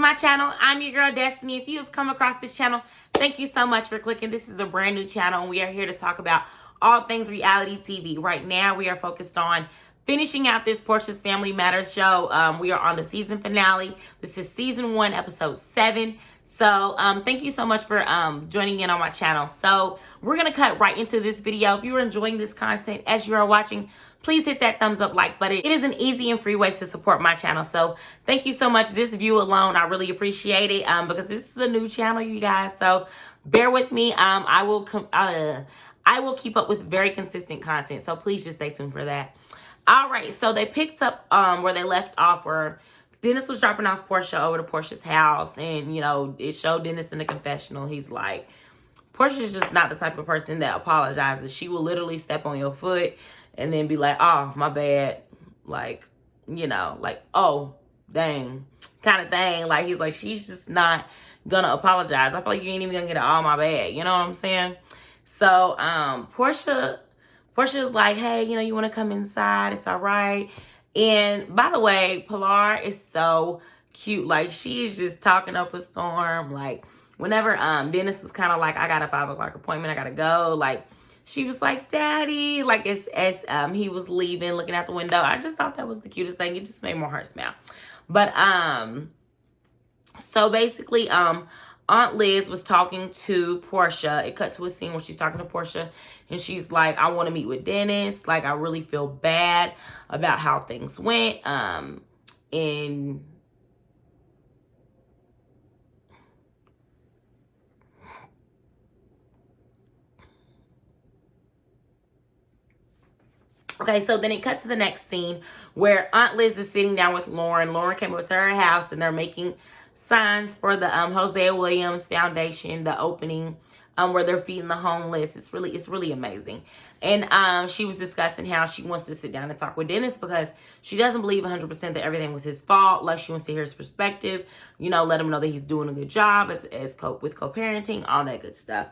my channel. I'm your girl Destiny. If you have come across this channel, thank you so much for clicking. This is a brand new channel and we are here to talk about all things reality TV. Right now we are focused on finishing out this Porsha's Family Matters show. We are on the season finale. This is season 1, episode 7. So thank you so much for joining in on my channel. So we're going to cut right into this video. If you're enjoying this content as you are watching, please hit that thumbs up like button. It is an easy and free way to support my channel. So thank you so much. This view alone, I really appreciate it because this is a new channel, you guys. So bear with me. I will keep up with very consistent content. So please just stay tuned for that. All right. So they picked up where they left off, where Dennis was dropping off Porsha over to Porsha's house. And, you know, it showed Dennis in the confessional. He's like, Porsha is just not the type of person that apologizes. She will literally step on your foot and then be like, oh, my bad. Like, you know, like, oh, dang, kind of thing. Like, he's like, she's just not gonna apologize. I feel like you ain't even gonna get an oh, my bad. You know what I'm saying? So, Porsha is like, hey, you know, you want to come inside? It's all right. And by the way, Pilar is so cute. Like, she is just talking up a storm. Like, whenever Dennis was kind of like, I got a 5 o'clock appointment, I gotta go. Like, she was like, Daddy, like as he was leaving, looking out the window. I just thought that was the cutest thing. It just made my heart smile. But so basically, Aunt Liz was talking to Porsha. It cut to a scene where she's talking to Porsha, and she's like, I want to meet with Dennis. Like, I really feel bad about how things went. Okay, so then it cuts to the next scene where Aunt Liz is sitting down with Lauren. Lauren came up to her house and they're making signs for the Hosea Williams Foundation, the opening where they're feeding the homeless. It's really amazing. And she was discussing how she wants to sit down and talk with Dennis because she doesn't believe 100% that everything was his fault. Like, she wants to hear his perspective, you know, let him know that he's doing a good job with co-parenting, all that good stuff.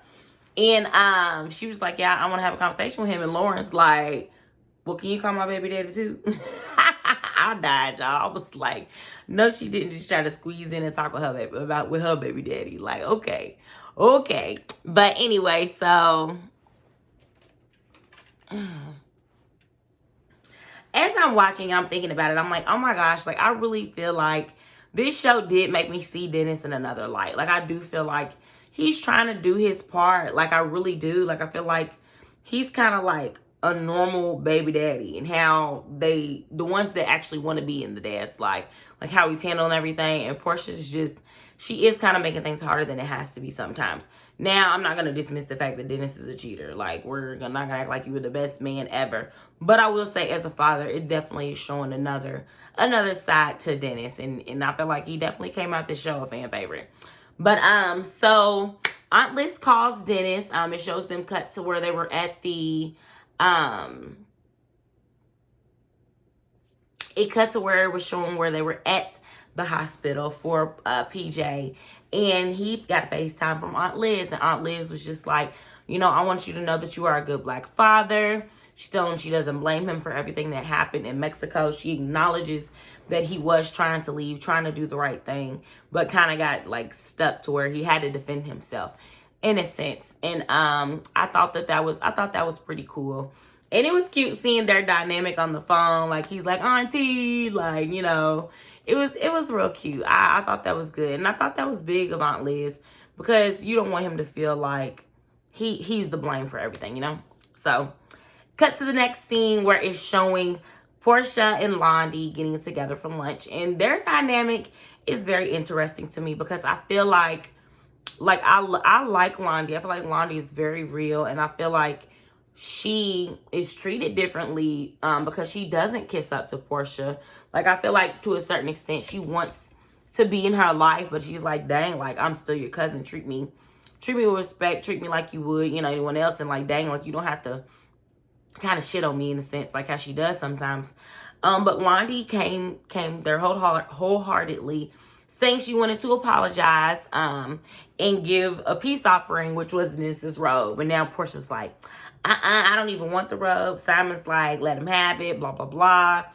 And she was like, yeah, I want to have a conversation with him. And Lauren's like, well, can you call my baby daddy too? I died, y'all. I was like, no, she didn't. Just try to squeeze in and talk with her baby daddy. Like, okay. But anyway, so as I'm watching, I'm thinking about it. I'm like, oh my gosh, like, I really feel like this show did make me see Dennis in another light. Like, I do feel like he's trying to do his part. Like, I really do. Like, I feel like he's kind of like a normal baby daddy, and how the ones that actually want to be in the dad's life, like how he's handling everything. And Porsha's just, she is kind of making things harder than it has to be sometimes. Now, I'm not going to dismiss the fact that Dennis is a cheater. Like, we're not going to act like you were the best man ever. But I will say, as a father, it definitely is showing another side to Dennis. And I feel like he definitely came out this show a fan favorite. But, so Aunt Liz calls Dennis. It shows them cut to where they were at the, it cuts to where it was showing where they were at the hospital for PJ, and he got FaceTime from Aunt Liz, and Aunt Liz was just like, you know, I want you to know that you are a good Black father. She's telling him she doesn't blame him for everything that happened in Mexico. She acknowledges that he was trying to leave, trying to do the right thing, but kind of got like stuck to where he had to defend himself in a sense. And I thought that was pretty cool. And it was cute seeing their dynamic on the phone. Like, he's like, Auntie, like, you know, it was real cute. I thought that was good. And I thought that was big of Aunt Liz, because you don't want him to feel like he's the blame for everything, you know? So cut to the next scene where it's showing Porsha and Londie getting together for lunch. And their dynamic is very interesting to me, because I feel like I like Londie. I feel like Londie is very real, and I feel like she is treated differently because she doesn't kiss up to Porsha. Like, I feel like to a certain extent she wants to be in her life, but she's like, dang, like, I'm still your cousin. Treat me with respect. Treat me like you would, you know, anyone else. And like, dang, like, you don't have to kind of shit on me in a sense, like how she does sometimes. But Londie came there wholeheartedly, saying she wanted to apologize and give a peace offering, which was Dennis's robe. And now Porsha's like, I don't even want the robe. Simon's like, let him have it, blah, blah, blah.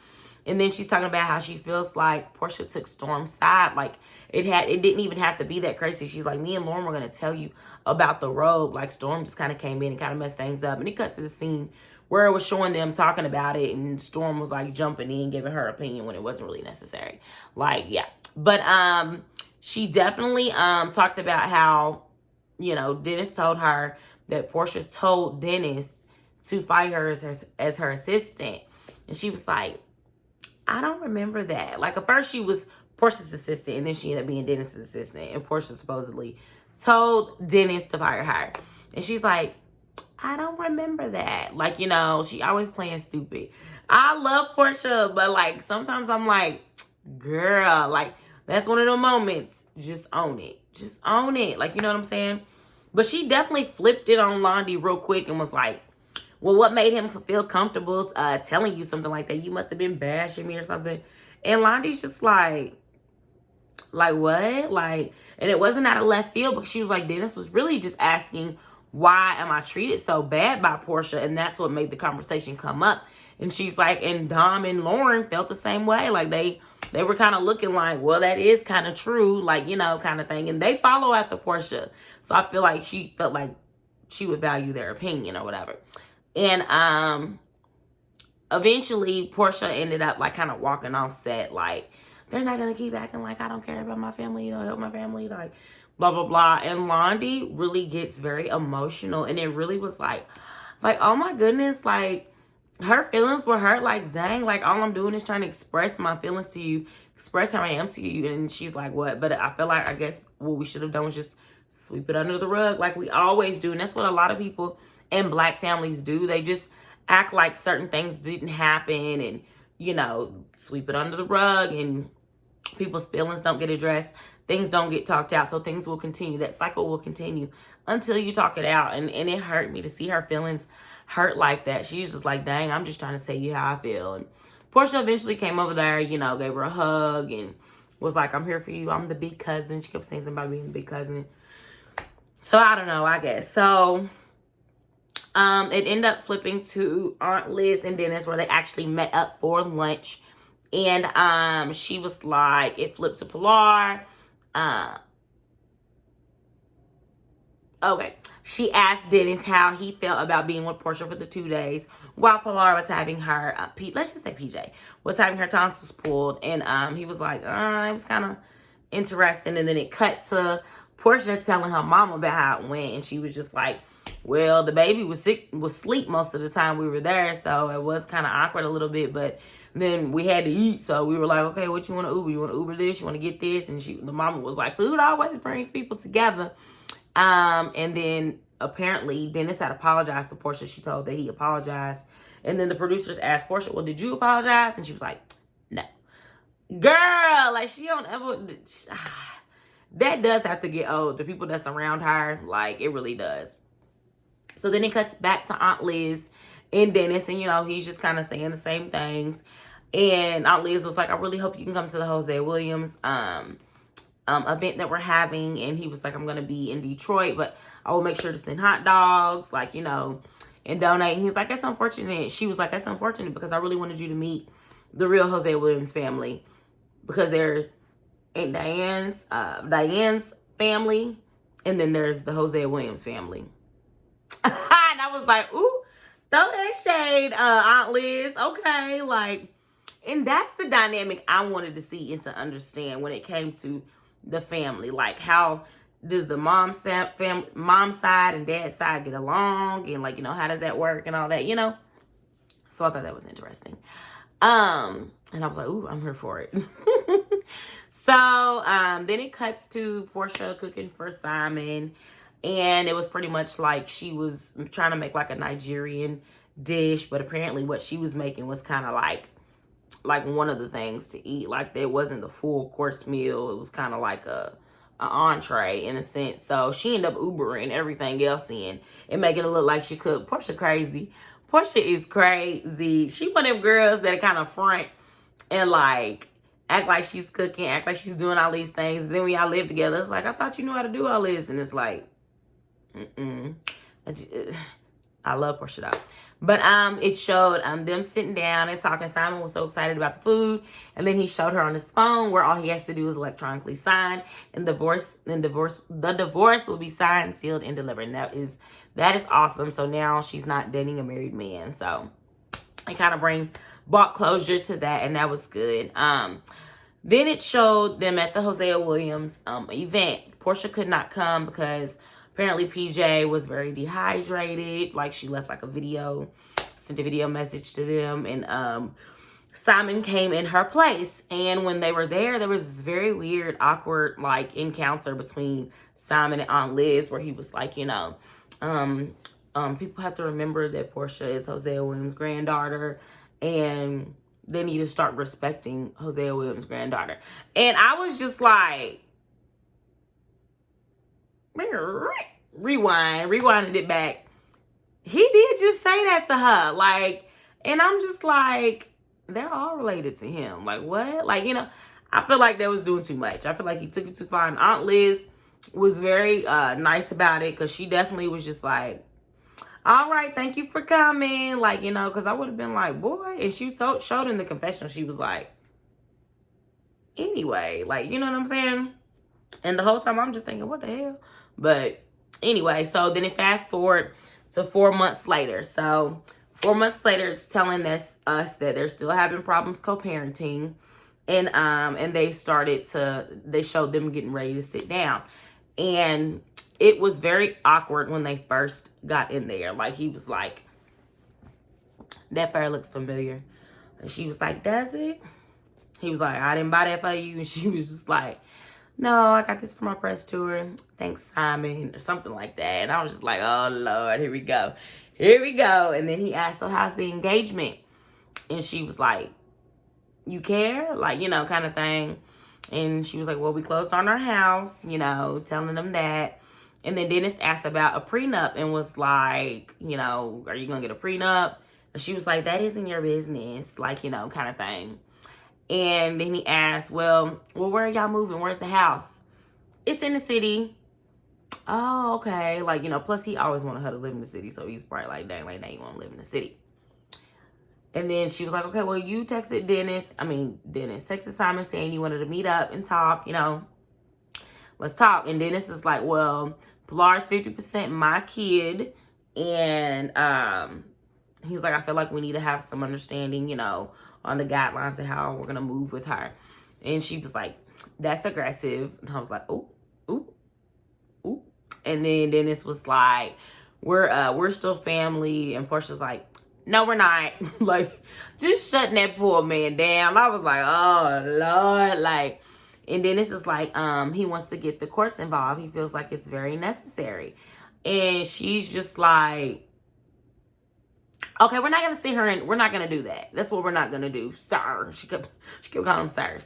And then she's talking about how she feels like Porsha took Storm's side. Like, it didn't even have to be that crazy. She's like, me and Lauren were going to tell you about the robe. Like, Storm just kind of came in and kind of messed things up. And it cuts to the scene where it was showing them talking about it. And Storm was, like, jumping in, giving her opinion when it wasn't really necessary. Like, yeah. But she definitely talked about how, you know, Dennis told her that Porsha told Dennis to fire her as her assistant. And she was like, I don't remember that. Like, at first she was Porsha's assistant, and then she ended up being Dennis's assistant. And Porsha supposedly told Dennis to fire her. And she's like, I don't remember that. Like, you know, she always playing stupid. I love Porsha, but, like, sometimes I'm like, girl, like, that's one of the moments. Just own it. Just own it. Like, you know what I'm saying? But she definitely flipped it on Londie real quick and was like, well, what made him feel comfortable telling you something like that? You must have been bashing me or something. And Londie's just like what? Like, and it wasn't out of left field, because she was like, Dennis was really just asking, why am I treated so bad by Porsha? And that's what made the conversation come up. And she's like, and Dom and Lauren felt the same way. Like, they were kind of looking like, well, that is kind of true, like, you know, kind of thing. And they follow after Porsha. So I feel like she felt like she would value their opinion or whatever. And eventually Porsha ended up like kind of walking off set, like, they're not gonna keep acting like I don't care about my family, you know, help my family, like, blah blah blah. And Londie really gets very emotional, and it really was like oh my goodness, like, her feelings were hurt. Like, dang, like, all I'm doing is trying to express my feelings to you, express how I am to you. And she's like, what? But I feel like, I guess what we should have done was just sweep it under the rug like we always do. And that's what a lot of people in Black families do. They just act like certain things didn't happen and, you know, sweep it under the rug, and people's feelings don't get addressed. Things don't get talked out. So things will continue. That cycle will continue until you talk it out. And it hurt me to see her feelings hurt like that. She's just like, dang, I'm just trying to tell you how I feel. And Porsha eventually came over there, you know, gave her a hug and was like, I'm here for you. I'm the big cousin. She kept saying something about being the big cousin. So I don't know, I guess. So it ended up flipping to Aunt Liz and Dennis, where they actually met up for lunch. And she was like, it flipped to Pilar. Okay. She asked Dennis how he felt about being with Porsha for the 2 days while Pilar was having her, let's just say PJ, was having her tonsils pulled. And he was like, it was kind of interesting. And then it cut to Porsha telling her mom about how it went. And she was just like, well, the baby was asleep most of the time we were there. So it was kind of awkward a little bit. But then we had to eat. So we were like, okay, what you want to Uber? You want to Uber this? You want to get this? And the mama was like, food always brings people together. And then apparently Dennis had apologized to Porsha. She told that he apologized. And then the producers asked Porsha, well, did you apologize? And she was like, no. Girl, like, she don't ever... That does have to get old. The people that's around her, like, it really does. So then it cuts back to Aunt Liz and Dennis. And, you know, he's just kind of saying the same things. And Aunt Liz was like, I really hope you can come to the Jose Williams event that we're having. And he was like, I'm going to be in Detroit, but I will make sure to send hot dogs, like, you know, and donate. And he's like, that's unfortunate. She was like, that's unfortunate because I really wanted you to meet the real Jose Williams family, because there's Aunt Diane's family, and then there's the Jose Williams family. And I was like, ooh, throw that shade, Aunt Liz. Okay, like, and that's the dynamic I wanted to see and to understand when it came to the family. Like, how does the mom side and dad side get along, and, like, you know, how does that work and all that, you know? So I thought that was interesting. And I was like, ooh, I'm here for it. So then it cuts to Porsha cooking for Simon, and it was pretty much like she was trying to make like a Nigerian dish, but apparently what she was making was kind of like one of the things to eat. Like, it wasn't the full course meal. It was kind of like a entree in a sense. So she ended up Ubering everything else in and making it look like she cooked. Porsha crazy. Porsha is crazy. She one of them girls that kind of front and like act like she's cooking, act like she's doing all these things. And then when y'all live together, it's like, I thought you knew how to do all this. And it's like, I love Porsha though. But it showed them sitting down and talking. Simon was so excited about the food, and then he showed her on his phone where all he has to do is electronically sign, and the divorce will be signed, sealed, and delivered. And that is awesome. So now she's not dating a married man. So it kind of brought closure to that, and that was good. Then it showed them at the Hosea Williams event. Porsha could not come because apparently PJ was very dehydrated. Like, she left like sent a video message to them. And Simon came in her place. And when they were there was this very weird, awkward, like, encounter between Simon and Aunt Liz, where he was like, people have to remember that Porsha is Hosea Williams' granddaughter, and they need to start respecting Hosea Williams' granddaughter. And I was just like, rewinded it back. He did just say that to her. Like, and I'm just like, they're all related to him. Like, what? Like, I feel like that was doing too much. I feel like he took it too far. And Aunt Liz was very nice about it, because she definitely was just like, all right, thank you for coming. Like, because I would have been like, boy. And she showed in the confessional, she was like, anyway, like, you know what I'm saying? And the whole time I'm just thinking, what the hell? But anyway, so then it fast forward to 4 months later. So 4 months later, it's telling us that they're still having problems co-parenting. And they showed them getting ready to sit down. And it was very awkward when they first got in there. Like, he was like, that fur looks familiar. And she was like, does it? He was like, I didn't buy that for you. And she was just like, no, I got this for my press tour. Thanks, Simon, or something like that. And I was just like, oh, Lord, here we go. Here we go. And then he asked, so how's the engagement? And she was like, you care? Like, kind of thing. And she was like, well, we closed on our house, telling them that. And then Dennis asked about a prenup and was like, are you going to get a prenup? And she was like, that isn't your business, like, kind of thing. And then he asked, well, where are y'all moving? Where's the house? It's in the city. Oh, okay. Like, plus he always wanted her to live in the city. So he's probably like, dang, like, now you want to live in the city. And then she was like, okay, well, you texted Dennis texted Simon saying you wanted to meet up and talk, let's talk. And Dennis is like, well, Pilar's 50% my kid. And he's like, I feel like we need to have some understanding, on the guidelines of how we're going to move with her. And she was like, that's aggressive. And I was like, ooh. And then Dennis was like, we're still family. And Porsha's like, no, we're not. Like, just shutting that poor man down. I was like, oh, Lord. Like, and Dennis is like, he wants to get the courts involved. He feels like it's very necessary. And she's just like, okay, we're not going to sit her and we're not going to do that. That's what we're not going to do. Sir. She kept calling him sir.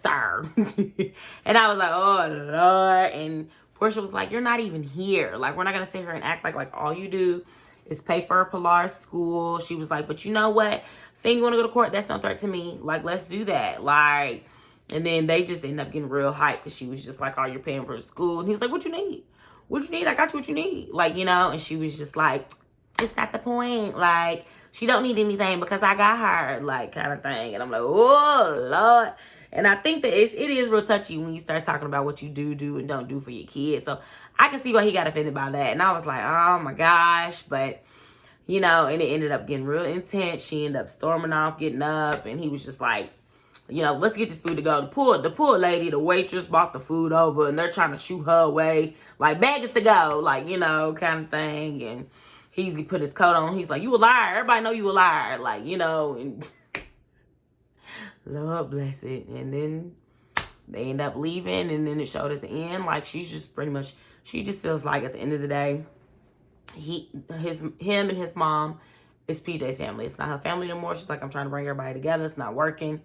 And I was like, oh, Lord. And Porsha was like, you're not even here. Like, we're not going to sit here and act like all you do is pay for Pilar's school. She was like, but you know what? Saying you want to go to court, that's no threat to me. Like, let's do that. Like, and then they just ended up getting real hyped because she was just like, oh, you're paying for the school. And he was like, what you need? What you need? I got you what you need. Like, and she was just like, it's not the point. Like, she don't need anything because I got her. Like, kind of thing. And I'm like, oh, Lord. And I think that it is real touchy when you start talking about what you do and don't do for your kids. So I can see why he got offended by that. And I was like, oh my gosh. But, and it ended up getting real intense. She ended up storming off, getting up. And he was just like, let's get this food to go. The poor lady, the waitress brought the food over. And they're trying to shoo her away. Like, bag it to go. Like, kind of thing. And he put his coat on. He's like, you a liar. Everybody know you a liar. Like, and Lord bless it. And then they end up leaving. And then it showed at the end, like, she's just pretty much, she just feels like at the end of the day, him and his mom is PJ's family. It's not her family no more. She's like, I'm trying to bring everybody together. It's not working.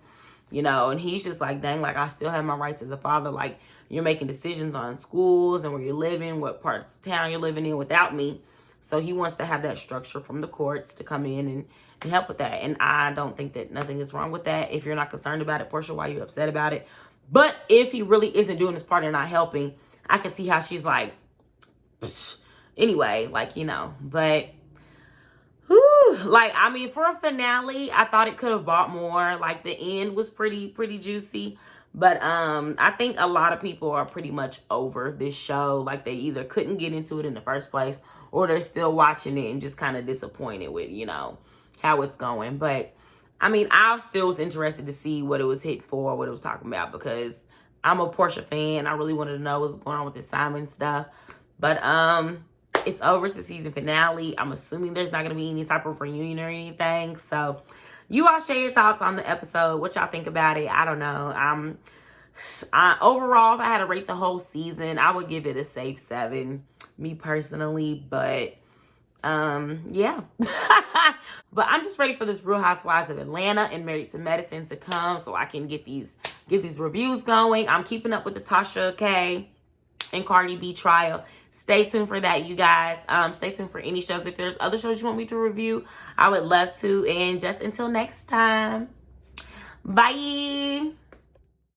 And he's just like, dang, like, I still have my rights as a father. Like, you're making decisions on schools and where you're living, what parts of town you're living in without me. So he wants to have that structure from the courts to come in and help with that. And I don't think that nothing is wrong with that. If you're not concerned about it, Porsha, why are you upset about it? But if he really isn't doing his part and not helping, I can see how she's like, psh. Anyway, like, but Whew, like, I mean, for a finale, I thought it could have bought more. Like, the end was pretty juicy. But I think a lot of people are pretty much over this show. Like, they either couldn't get into it in the first place, or they're still watching it and just kind of disappointed with, you know, how it's going. But I mean, I still was interested to see what it was hitting for, what it was talking about, because I'm a Porsha fan. I really wanted to know what's going on with the Simon stuff. But it's over. It's the season finale. I'm assuming there's not going to be any type of reunion or anything. So you all share your thoughts on the episode. What y'all think about it? I don't know. Overall, if I had to rate the whole season, I would give it a safe 7, me personally. But yeah. But I'm just ready for this Real Housewives of Atlanta and Married to Medicine to come, so I can get these reviews going. I'm keeping up with the Tasha K and Cardi B trial. Stay tuned for that, you guys. Stay tuned for any shows. If there's other shows you want me to review, I would love to. And just until next time, bye.